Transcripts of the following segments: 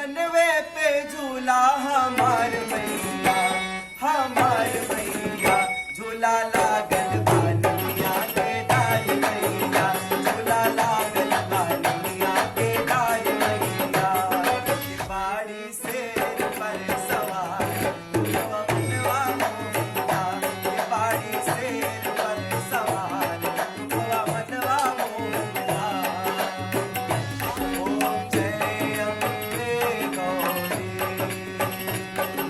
झूलनवे पे झूला हमार मैया झूला लागल बानिया के डाल मैया, झूला लागल बानिया के डाल मैया। बाड़ी शेर पर सवार मनवा मोहिया, बाड़ी शेर पर सवार मनवा मोहिया। ओम जय अम्बे गौरी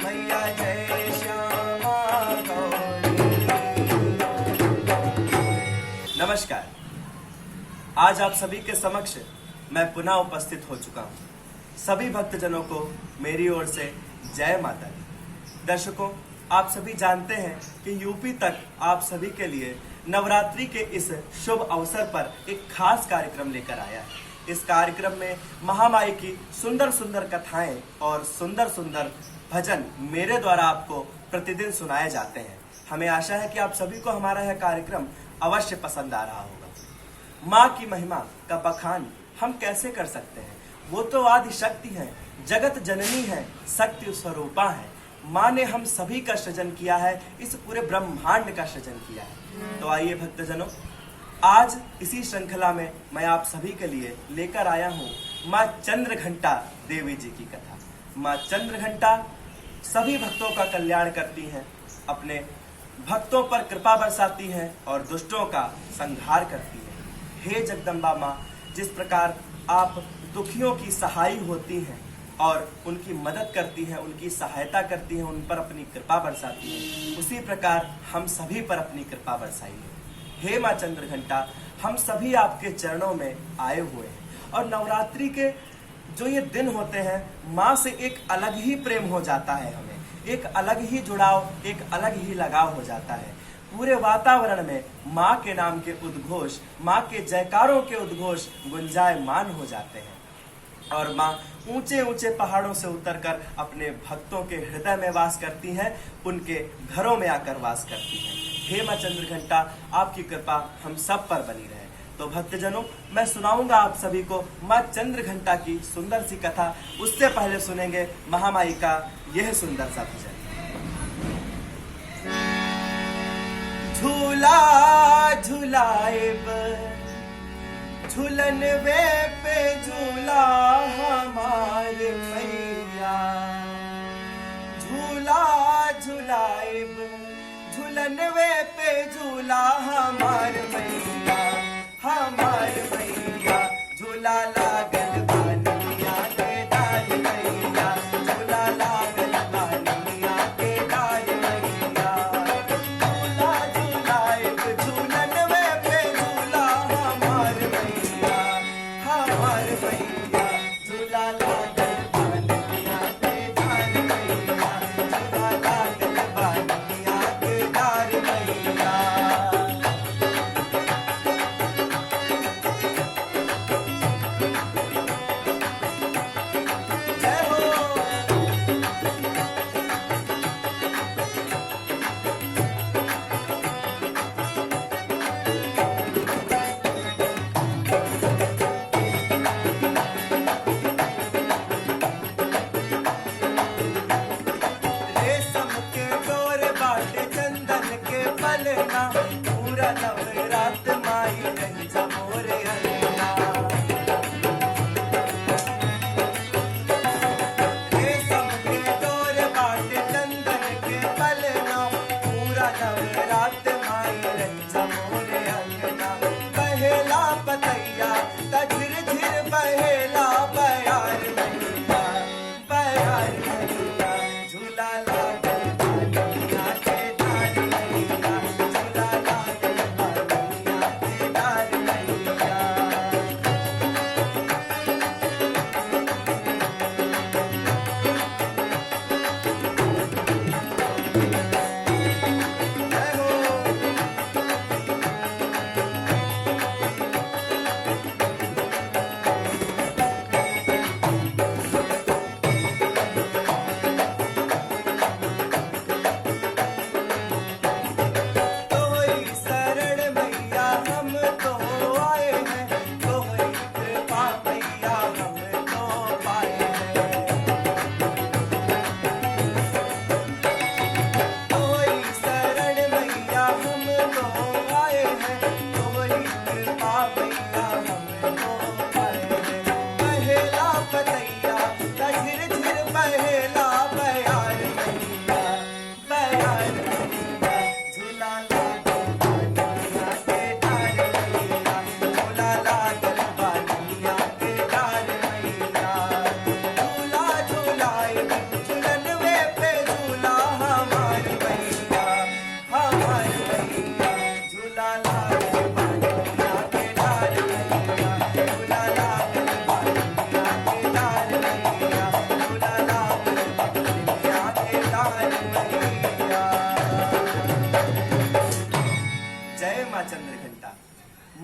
मैया, जय श्यामा गौरी। नमस्कार, आज आप सभी के समक्ष मैं पुनः उपस्थित हो चुका हूँ। सभी भक्तजनों को मेरी ओर से जय माता दी। दर्शकों, आप सभी जानते हैं कि यूपी तक आप सभी के लिए नवरात्रि के इस शुभ अवसर पर एक खास कार्यक्रम लेकर आया है। इस कार्यक्रम में महामाई की सुंदर सुंदर कथाएं और सुंदर सुंदर भजन मेरे द्वारा आपको प्रतिदिन सुनाए जाते हैं। हमें आशा है कि आप सभी को हमारा यह कार्यक्रम अवश्य पसंद आ रहा होगा। माँ की महिमा का बखान हम कैसे कर सकते हैं? वो तो आदि शक्ति है, जगत जननी है, शक्ति स्वरूपा है। माँ ने हम सभी का सृजन किया है, इस पूरे ब्रह्मांड का सृजन किया है। तो आइए भक्तजनों, आज इसी श्रृंखला में मैं आप सभी के लिए लेकर आया हूँ माँ चंद्रघंटा देवी जी की कथा। माँ चंद्रघंटा सभी भक्तों का कल्याण करती हैं, अपने भक्तों पर कृपा बरसाती हैं और दुष्टों का संहार करती हैं। हे जगदम्बा माँ, जिस प्रकार आप दुखियों की सहाय होती हैं और उनकी मदद करती हैं, उनकी सहायता करती हैं, उन पर अपनी कृपा बरसाती हैं, उसी प्रकार हम सभी पर अपनी कृपा बरसाइए। हे माँ चंद्रघंटा, हम सभी आपके चरणों में आए हुए हैं और नवरात्रि के जो ये दिन होते हैं, माँ से एक अलग ही प्रेम हो जाता है, हमें एक अलग ही जुड़ाव, एक अलग ही लगाव हो जाता है। पूरे वातावरण में माँ के नाम के उद्घोष, माँ के जयकारों के उद्घोष गुंजायमान हो जाते हैं और माँ ऊंचे ऊंचे पहाड़ों से उतरकर अपने भक्तों के हृदय में वास करती हैं, उनके घरों में आकर वास करती हैं। हे माँ चंद्रघंटा, आपकी कृपा हम सब पर बनी रहे। तो भक्तजनों, मैं सुनाऊंगा आप सभी को माँ चंद्रघंटा की सुंदर सी कथा। उससे पहले सुनेंगे महामाई का यह सुंदर सा भजन। झूला झुलाएब झूलनवे पे झूला हमार मैया, झूला झुलाएब झूलनवे पे झूला हमार मैया, झूला लागल बानिया के डाल मैया, झूला लागल बानिया के डाल मैया। झूला झुलाएब झूलनवे पे झूला हमार मैया, झूला लागल बानिया के डाल मैया, झूला लागल बानिया के डाल मैया।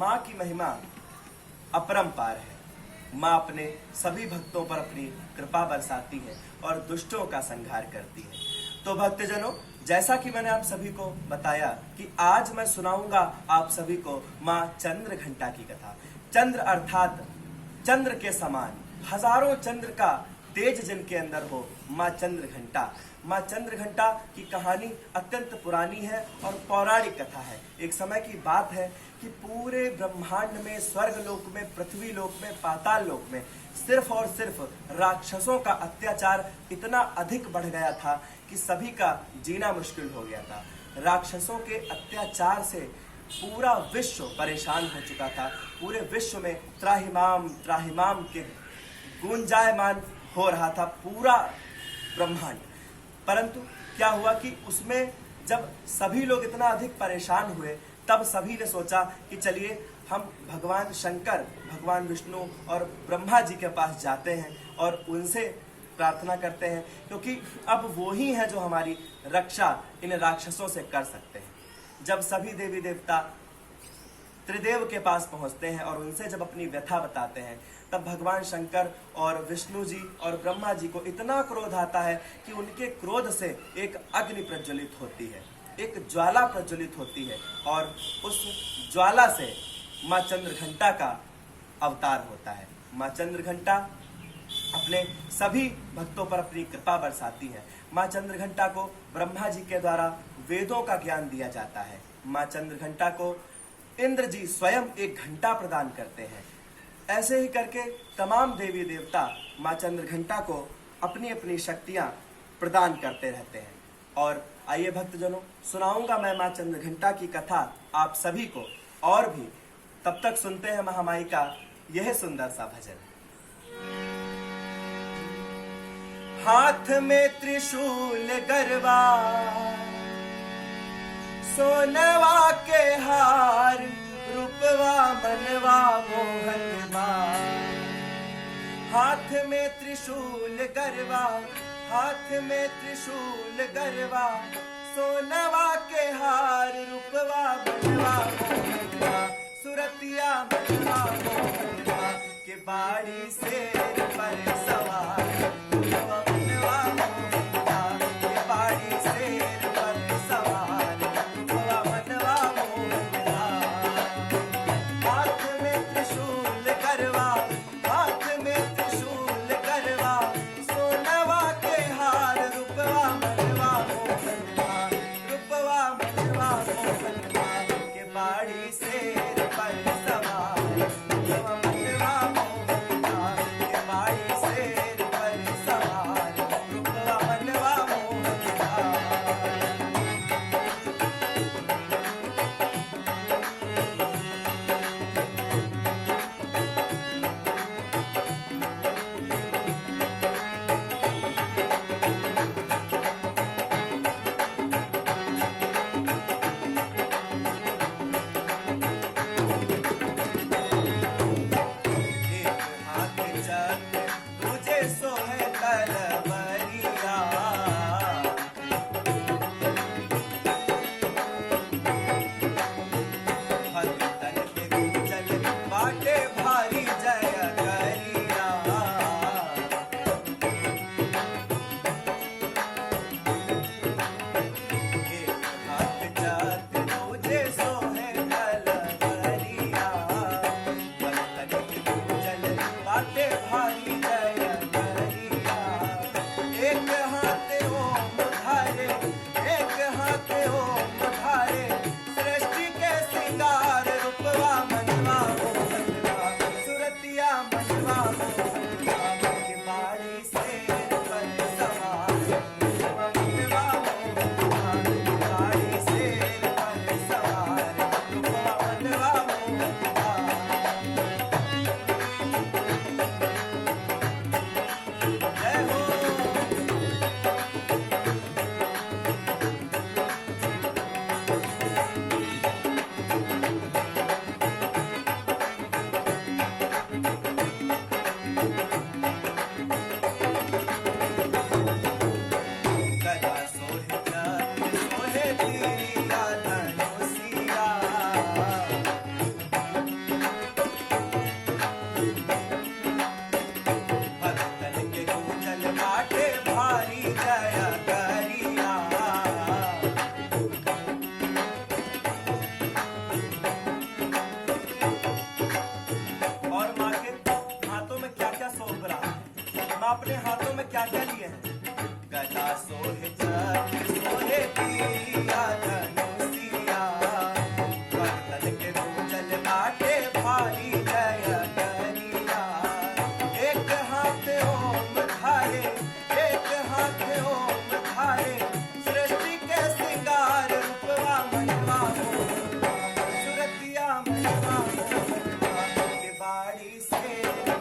माँ की महिमा अपरंपार है। माँ अपने सभी भक्तों पर अपनी कृपा बरसाती है और दुष्टों का संहार करती है। तो भक्तजनों, जैसा कि मैंने आप सभी को बताया कि आज मैं सुनाऊंगा आप सभी को माँ चंद्र घंटा की कथा। चंद्र अर्थात चंद्र के समान हजारों चंद्र का तेज जिनके अंदर हो, माँ चंद्र घंटा। माँ चंद्र घंटा की कहानी अत्यंत पुरानी है और पौराणिक कथा है। एक समय की बात है कि पूरे ब्रह्मांड में, स्वर्ग लोक में, पृथ्वी लोक में, पाताल लोक में सिर्फ और सिर्फ राक्षसों का अत्याचार इतना अधिक बढ़ गया था कि सभी का जीना मुश्किल हो गया था। राक्षसों के अत्याचार से पूरा विश्व परेशान हो चुका था। पूरे विश्व में त्राहिमाम त्राहिमाम के गुंजायमान हो रहा था पूरा ब्रह्मांड। परंतु क्या हुआ कि उसमें जब सभी लोग इतना अधिक परेशान हुए, तब सभी ने सोचा कि चलिए हम भगवान शंकर, भगवान विष्णु और ब्रह्मा जी के पास जाते हैं और उनसे प्रार्थना करते हैं, क्योंकि अब वो ही हैं जो हमारी रक्षा इन राक्षसों से कर सकते हैं। जब सभी देवी देवता त्रिदेव के पास पहुंचते हैं और उनसे जब अपनी व्यथा बताते हैं, तब भगवान शंकर और विष्णु जी और ब्रह्मा जी को इतना क्रोध आता है कि उनके क्रोध से एक अग्नि प्रज्वलित होती है, एक ज्वाला प्रज्वलित होती है और उस ज्वाला से माँ चंद्रघंटा का अवतार होता है। माँ चंद्रघंटा अपने सभी भक्तों पर अपनी कृपा बरसाती है। माँ चंद्रघंटा को ब्रह्मा जी के द्वारा वेदों का ज्ञान दिया जाता है। माँ चंद्रघंटा को इंद्र जी स्वयं एक घंटा प्रदान करते हैं। ऐसे ही करके तमाम देवी देवता माँ चंद्रघंटा को अपनी अपनी शक्तियां प्रदान करते रहते हैं। और आइए भक्तजनों, सुनाऊंगा मैं माँ चंद्रघंटा की कथा आप सभी को, और भी तब तक सुनते हैं महामाई का यह सुंदर सा भजन। हाथ में त्रिशूल गरबा, सोनवा के हार, रूपवा मनवा मोहनवा। हाथ में त्रिशूल गरबा, हाथ में त्रिशूल गरबा, सोनवा के हार, रूपवा मनवा मोहनवा। सुरतिया मनवा मोहनवा के बाड़ी से पर सवार, रूपवा मनवा मोहनवा के बाड़ी से पर सवार, रूपवा मनवा मोहनवा। हाथ में त्रिशूल गरबा, हाथ में त्रिशूल गरबा, सोनवा के हार, रूपवा मनवा मोहनवा, रूपवा मनवा मोहनवा के बाड़ी से पर सवार, रूपवा मनवा मोहनवा के बाड़ी से पर सवार, रूपवा मनवा मोहनवा। एक हाथ चक्र तुझे सोहे तलवरिया, भक्तन के गुंजन बाटे भारी जय करिया। एक हाथ चक्र तुझे सोहे तलवरिया, भक्तन के गुंजन बाटे भारी जय करिया। एक हाथ ओम धारे, एक हाथ ओम धारे, सृष्टि के सिंगार, रूपवा मनवा मोहनवा, सुरतिया मनवा मोहनवा के बाड़ी से पर सवार, रूपवा मनवा मोहनवा के बाड़ी से पर सवार, रूपवा मनवा मोहनवा। जय हो। भारी जय करिया। और माँ के हाथों में क्या क्या शोभ रहा है, माँ अपने हाथों में क्या क्या लिए हैं। गदा सोहे चक्र सोहे पिया धनुषिया, वर्तन के भूजल बाटे भारी जय करिया। एक हाथ ओम धारे, एक हाथ ओम धारे, सृष्टि के श्रृंगार रूपवा मनवा मोहनवा, सुरतिया मनवा मोहनवा, के बाड़ी से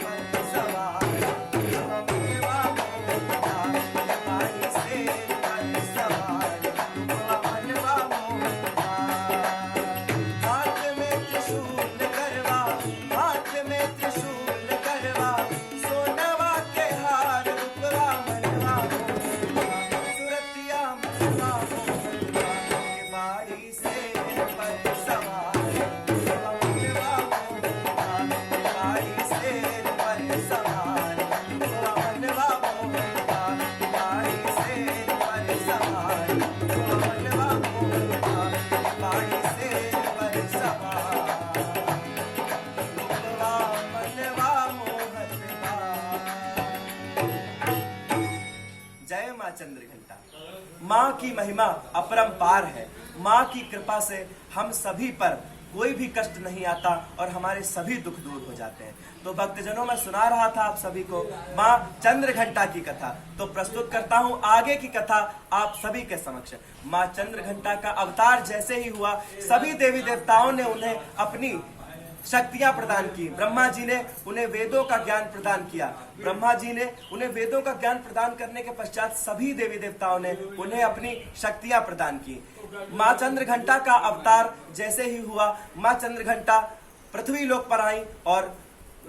पर सवार मनवा मोहनवा, के बाड़ी से पर सवार मनवा मोहनवा। हाथ में त्रिशूल करवा, हाथ में त्रिशूल करवा, सोनवा के हार रूपवा मनवा मोहनवा, सुरतिया मनवा मोहनवा, के बाड़ी से पर सवार मनवा मोहनवा, के बाड़ी से पर सवार मनवा मोहनवा, के बाड़ी से पर सवार मनवा मोहनवा, के बाड़ी से पर सवार मनवा मोहनवा। जय माँ चंद्रघंटा। माँ की महिमा अपरंपार है। माँ की कृपा से हम सभी पर कोई भी कष्ट नहीं आता और हमारे सभी दुख दूर हो जाते हैं। तो भक्तजनों, मैं सुना रहा था आप सभी को माँ चंद्रघंटा की कथा, तो प्रस्तुत करता हूँ आगे की कथा आप सभी के समक्ष। माँ चंद्रघंटा का अवतार जैसे ही हुआ, सभी देवी देवताओं ने उन्हें अपनी शक्तियां प्रदान की। ब्रह्मा जी ने उन्हें वेदों का ज्ञान प्रदान किया। ब्रह्मा जी ने उन्हें वेदों का ज्ञान प्रदान करने के पश्चात सभी देवी देवताओं ने उन्हें अपनी शक्तियां प्रदान की। माँ चंद्रघंटा का अवतार जैसे ही हुआ, माँ चंद्रघंटा पृथ्वी लोक पर आई और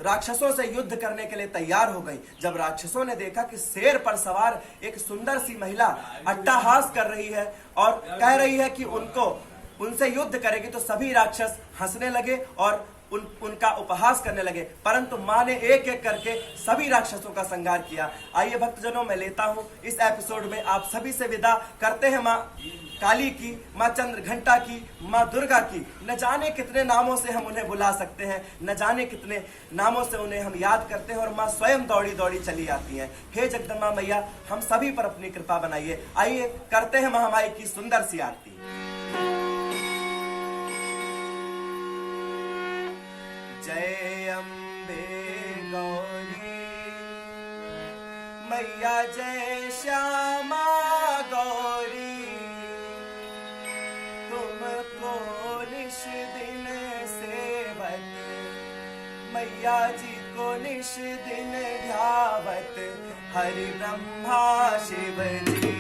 राक्षसों से युद्ध करने के लिए तैयार हो गई। जब राक्षसों ने देखा कि शेर पर सवार एक सुंदर सी महिला अट्टहास कर रही है और कह रही है कि उनसे युद्ध करेगी, तो सभी राक्षस हंसने लगे और उनका उपहास करने लगे। परंतु माँ ने एक एक करके सभी राक्षसों का संहार किया। आइए भक्तजनों, मैं लेता हूँ इस एपिसोड में आप सभी से विदा करते हैं माँ काली की, माँ चंद्रघंटा की, माँ दुर्गा की। न जाने कितने नामों से हम उन्हें बुला सकते हैं, न जाने कितने नामों से उन्हें हम याद करते हैं और माँ स्वयं दौड़ी दौड़ी चली आती हैं। हे जगदम्बा मैया, हम सभी पर अपनी कृपा बनाइए। आइए करते हैं महामाई की सुंदर सी आरती। जय अम्बे गौरी मैया, जय श्यामा गौरी, तुमको निश दिन सेवत, मैया जी को निश दिन ध्यावत, हरि ब्रह्मा शिव जी।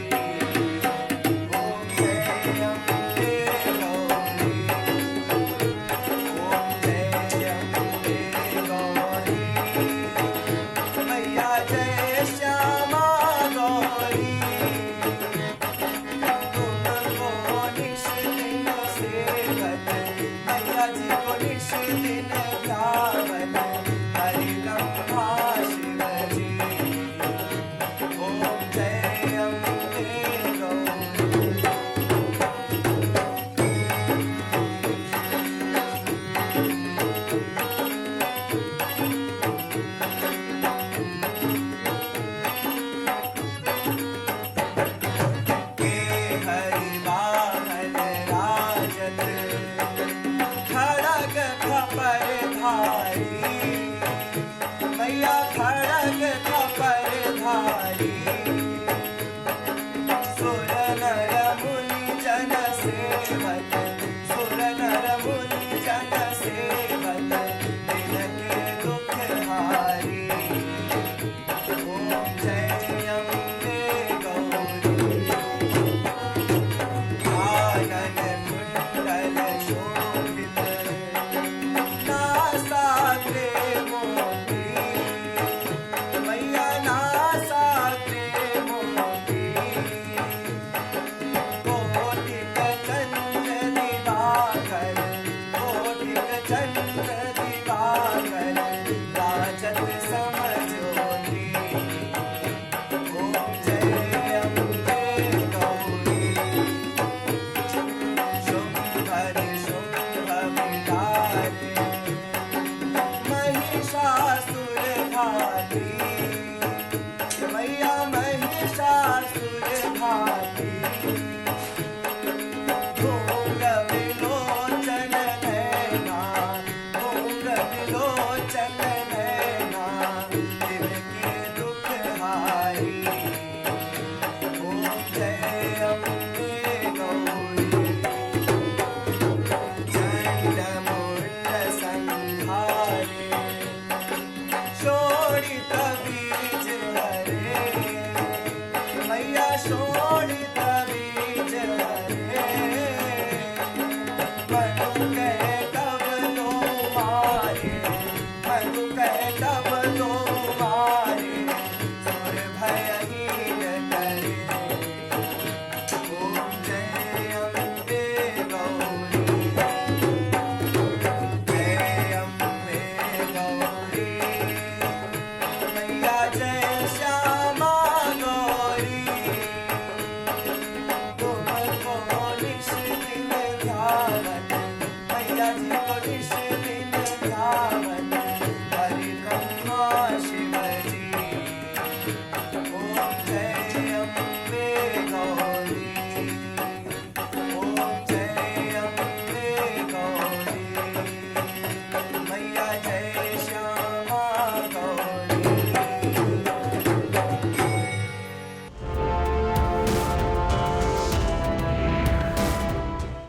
मैया खड़ग खपर धारी।